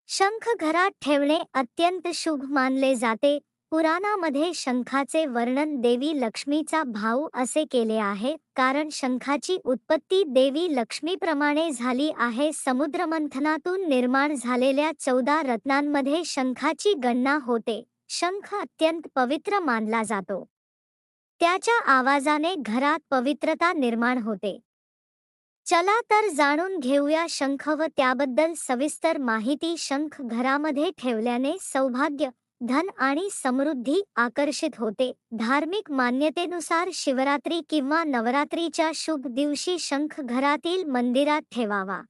शंख घरात ठेवणे अत्यंत शुभ मानले जाते. पुराणामध्ये शंखाचे वर्णन देवी लक्ष्मीचा भाऊ असे केले आहे, कारण शंखाची उत्पत्ती देवी लक्ष्मीप्रमाणे झाली आहे. समुद्रमंथनातून निर्माण झालेल्या 14 रत्नांमध्ये शंखाची गणना होते. शंख अत्यंत पवित्र मानला जातो. त्याच्या आवाजाने घरात पवित्रता निर्माण होते. चला तर जाणून घेऊया शंख व त्याबद्दल सविस्तर माहिती. शंख घरामध्ये ठेवल्याने सौभाग्य, धन आणि समृद्धी आकर्षित होते. धार्मिक मान्यतेनुसार शिवरात्री किंवा नवरात्रीच्या शुभ दिवशी शंख घरातील मंदिरात ठेवावा.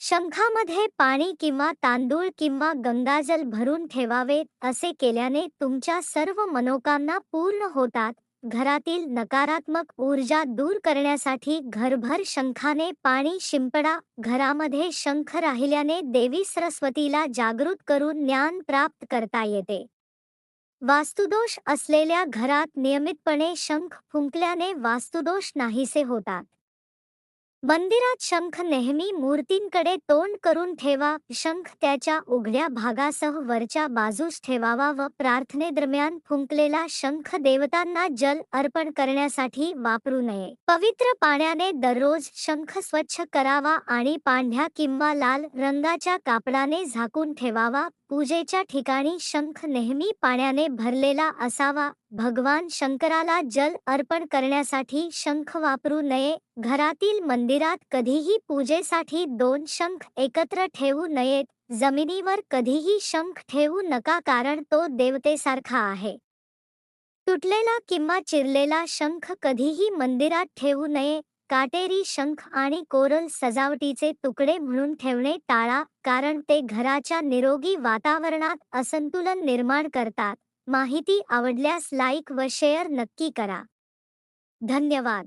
शंखामध्ये पाणी किंवा तांदूळ किंवा गंगाजल भरून ठेवावे. असे केल्याने तुमच्या सर्व मनोकामना पूर्ण होतात. घरातील नकारात्मक ऊर्जा दूर करण्यासाठी घरभर शंखाने पाणी शिंपडा. घरामध्ये शंख राहिल्याने देवी सरस्वतीला जागृत करून ज्ञान प्राप्त करता येते. वास्तुदोष असलेल्या घरात नियमितपणे शंख फुंकल्याने वास्तुदोष नाहीसे होतात. मंदिरात शंख नेहमी मूर्तींकडे तोंड करून ठेवा. शंख त्याच्या उघड्या भागासह वरच्या बाजूस ठेवावा व प्रार्थनेदरम्यान फुंकलेला शंख देवतांना जल अर्पण करण्यासाठी वापरू नये. पवित्र पाण्याने दररोज शंख स्वच्छ करावा आणि पांढऱ्या किंवा लाल रंगाच्या कापडाने झाकून ठेवावा. पूजेच्या ठिकाणी शंख नेहमी पाण्याने भरलेला असावा. भगवान शंकराला जल अर्पण करण्यासाठी शंख वापरू नये. घरातील मंदिरात कधीही पूजेसाठी 2 शंख एकत्र ठेवू नयेत. जमिनीवर कधीही शंख ठेवू नका, कारण तो देवतेसारखा आहे. तुटलेला किंवा चिरलेला शंख कधीही मंदिरात ठेवू नये. काटेरी शंख आणि कोरल सजावटीचे तुकडे म्हणून ठेवणे टाळा, कारण ते घराच्या निरोगी वातावरणात असंतुलन निर्माण करतात. माहिती आवडल्यास लाईक व शेअर नक्की करा. धन्यवाद.